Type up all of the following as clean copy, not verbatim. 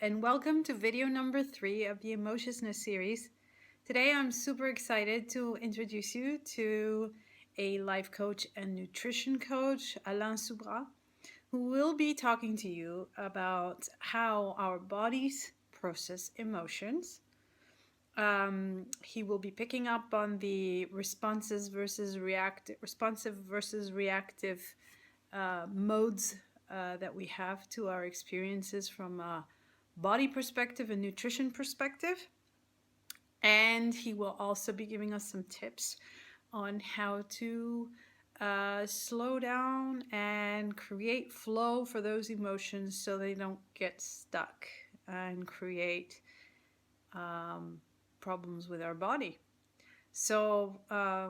and welcome to video number 3 of the Emosciousness series. Today I'm super excited to introduce you to a life coach and nutrition coach, Alain Soubra, who will be talking to you about how our bodies process emotions. He will be picking up on the responsive versus reactive modes that we have to our experiences from a body perspective and nutrition perspective. And he will also be giving us some tips on how to slow down and create flow for those emotions so they don't get stuck and create problems with our body. So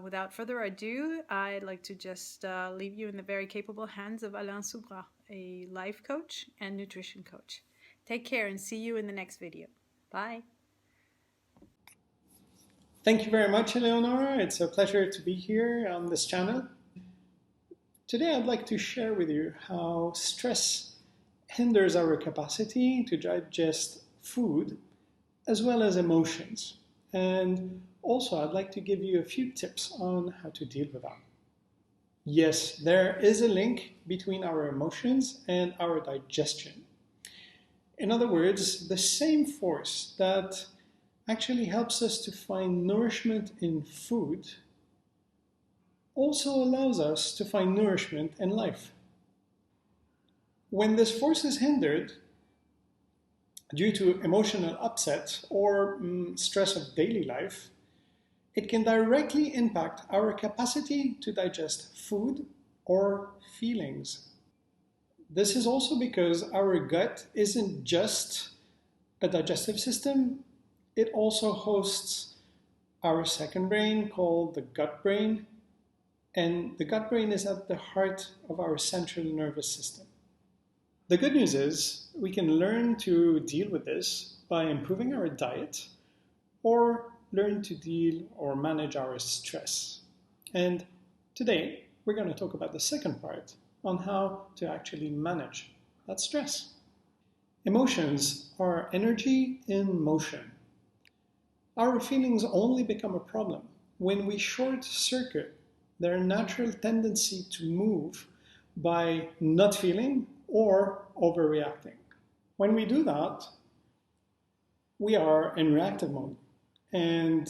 without further ado, I'd like to just leave you in the very capable hands of Alain Soubra, a life coach and nutrition coach. Take care and see you in the next video. Bye. Thank you very much, Eleonora. It's a pleasure to be here on this channel. Today I'd like to share with you how stress hinders our capacity to digest food as well as emotions. And also I'd like to give you a few tips on how to deal with that. Yes, there is a link between our emotions and our digestion. In other words, the same force that actually helps us to find nourishment in food also allows us to find nourishment in life. When this force is hindered due to emotional upset or stress of daily life, it can directly impact our capacity to digest food or feelings. This is also because our gut isn't just a digestive system, it also hosts our second brain called the gut brain, and the gut brain is at the heart of our central nervous system. The good news is we can learn to deal with this by improving our diet or learn to deal or manage our stress. And today we're going to talk about the second part on how to actually manage that stress. Emotions are energy in motion. Our feelings only become a problem when we short circuit their natural tendency to move by not feeling or overreacting. When we do that, we are in reactive mode. And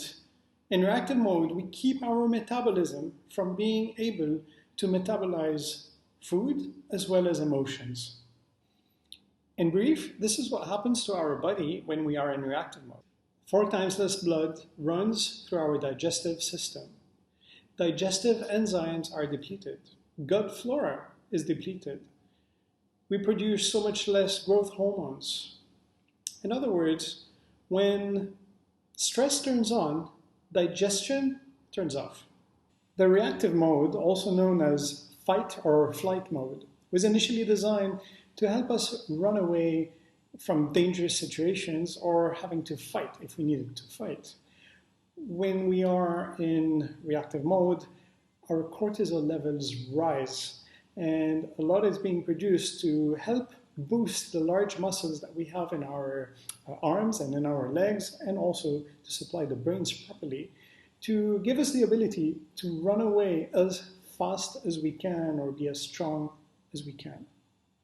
in reactive mode, we keep our metabolism from being able to metabolize food as well as emotions. In brief, this is what happens to our body when we are in reactive mode. 4 times less blood runs through our digestive system. Digestive enzymes are depleted. Gut flora is depleted. We produce so much less growth hormones. In other words, when stress turns on, digestion turns off. The reactive mode, also known as fight or flight mode, was initially designed to help us run away from dangerous situations or having to fight if we needed to fight. When we are in reactive mode, our cortisol levels rise, and a lot is being produced to help boost the large muscles that we have in our arms and in our legs, and also to supply the brains properly, to give us the ability to run away as fast as we can or be as strong as we can.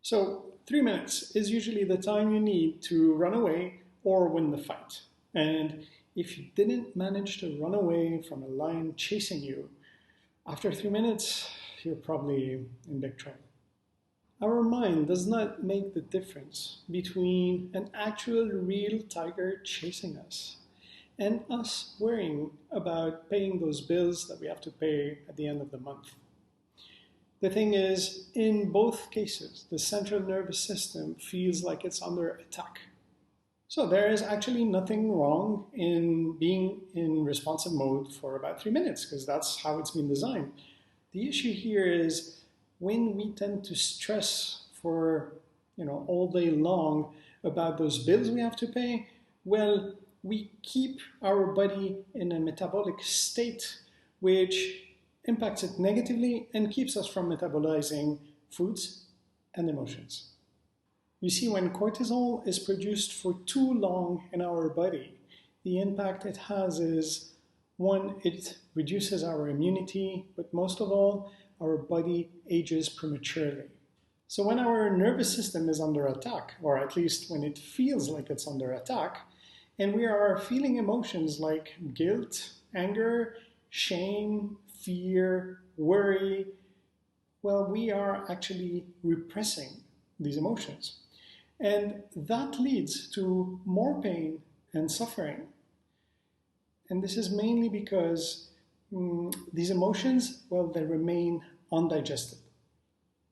So 3 minutes is usually the time you need to run away or win the fight. And if you didn't manage to run away from a lion chasing you, after 3 minutes, you're probably in big trouble. Our mind does not make the difference between an actual real tiger chasing us and us worrying about paying those bills that we have to pay at the end of the month. The thing is, in both cases, the central nervous system feels like it's under attack. So there is actually nothing wrong in being in responsive mode for about 3 minutes, because that's how it's been designed. The issue here is when we tend to stress for all day long about those bills we have to pay, well, we keep our body in a metabolic state which impacts it negatively and keeps us from metabolizing foods and emotions. You see, when cortisol is produced for too long in our body, the impact it has is one, it reduces our immunity, but most of all, our body ages prematurely. So when our nervous system is under attack, or at least when it feels like it's under attack, and we are feeling emotions like guilt, anger, shame, fear, worry, well, we are actually repressing these emotions. And that leads to more pain and suffering. And this is mainly because these emotions, well, they remain undigested.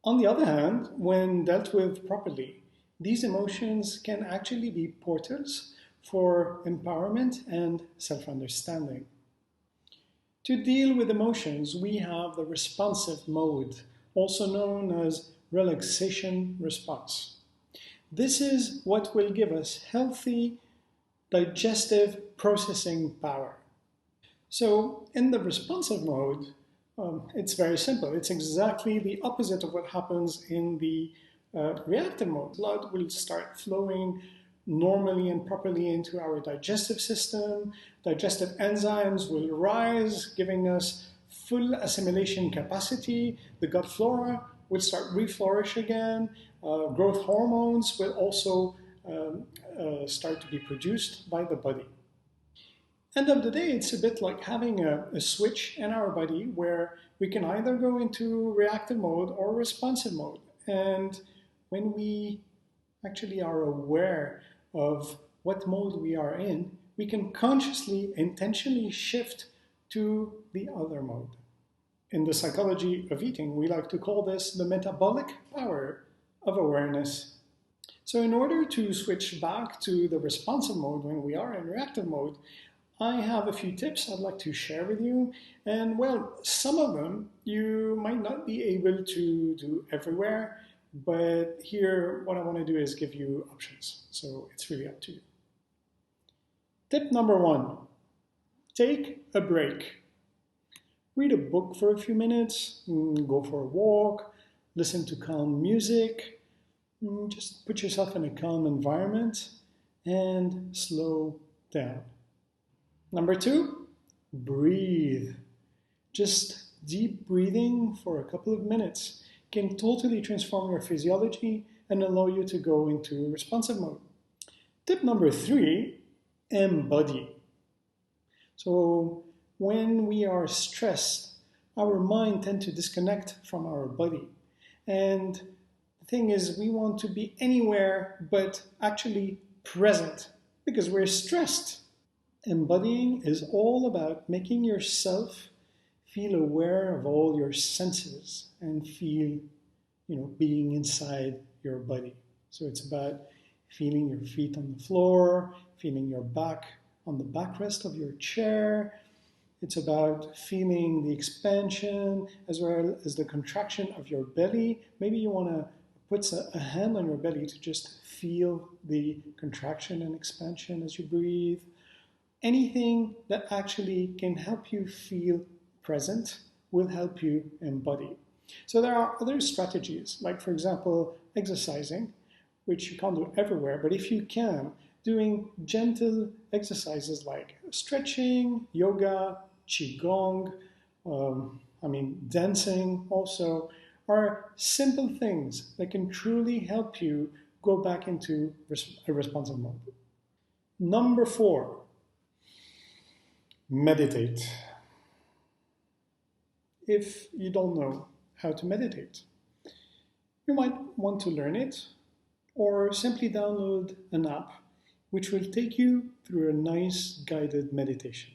On the other hand, when dealt with properly, these emotions can actually be portals for empowerment and self understanding. To deal with emotions, we have the responsive mode, also known as relaxation response. This is what will give us healthy digestive processing power. So, in the responsive mode, it's very simple. It's exactly the opposite of what happens in the reactive mode. Blood will start flowing normally and properly into our digestive system. Digestive enzymes will rise, giving us full assimilation capacity. The gut flora will start reflourish again. Growth hormones will also start to be produced by the body. End of the day, it's a bit like having a switch in our body where we can either go into reactive mode or responsive mode. And when we actually are aware of what mode we are in, we can consciously, intentionally shift to the other mode. In the psychology of eating, we like to call this the metabolic power of awareness. So, in order to switch back to the responsive mode when we are in reactive mode, I have a few tips I'd like to share with you. And well, some of them you might not be able to do everywhere, but here what I want to do is give you options. So it's really up to you. Tip number one, take a break. Read a book for a few minutes, go for a walk, listen to calm music, just put yourself in a calm environment and slow down. Number two, breathe. Just deep breathing for a couple of minutes can totally transform your physiology and allow you to go into responsive mode. Tip number three, embody. So when we are stressed, our mind tends to disconnect from our body. And the thing is, we want to be anywhere but actually present because we're stressed. Embodying is all about making yourself feel aware of all your senses and feel, being inside your body. So it's about feeling your feet on the floor, feeling your back on the backrest of your chair. It's about feeling the expansion as well as the contraction of your belly. Maybe you want to put a hand on your belly to just feel the contraction and expansion as you breathe. Anything that actually can help you feel present will help you embody. So there are other strategies, like for example, exercising, which you can't do everywhere, but if you can, doing gentle exercises like stretching, yoga, qigong, dancing also, are simple things that can truly help you go back into a responsive mode. Number four, meditate. If you don't know how to meditate, you might want to learn it or simply download an app which will take you through a nice guided meditation.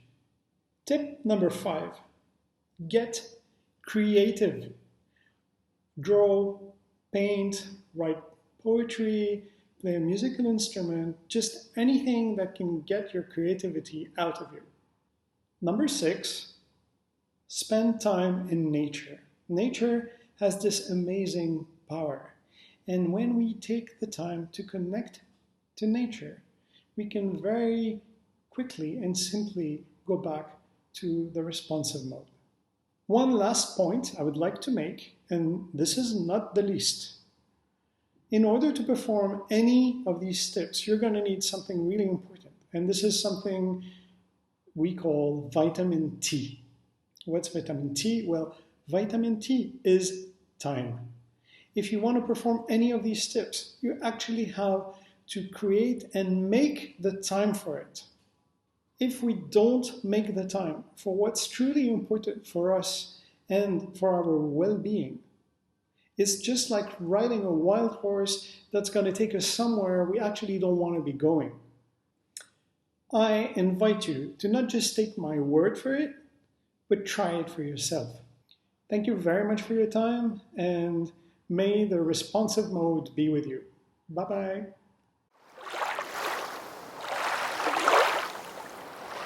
Tip number five, get creative. Draw, paint, write poetry, play a musical instrument, just anything that can get your creativity out of you. Number six, spend time in nature. Nature has this amazing power. And when we take the time to connect to nature, we can very quickly and simply go back to the responsive mode. One last point I would like to make, and this is not the least. In order to perform any of these steps, you're going to need something really important. And this is something we call vitamin T. What's vitamin T? Well, vitamin T is time. If you want to perform any of these steps, you actually have to create and make the time for it. If we don't make the time for what's truly important for us and for our well being, it's just like riding a wild horse that's going to take us somewhere we actually don't want to be going. I invite you to not just take my word for it, but try it for yourself. Thank you very much for your time, and may the responsive mode be with you. Bye bye.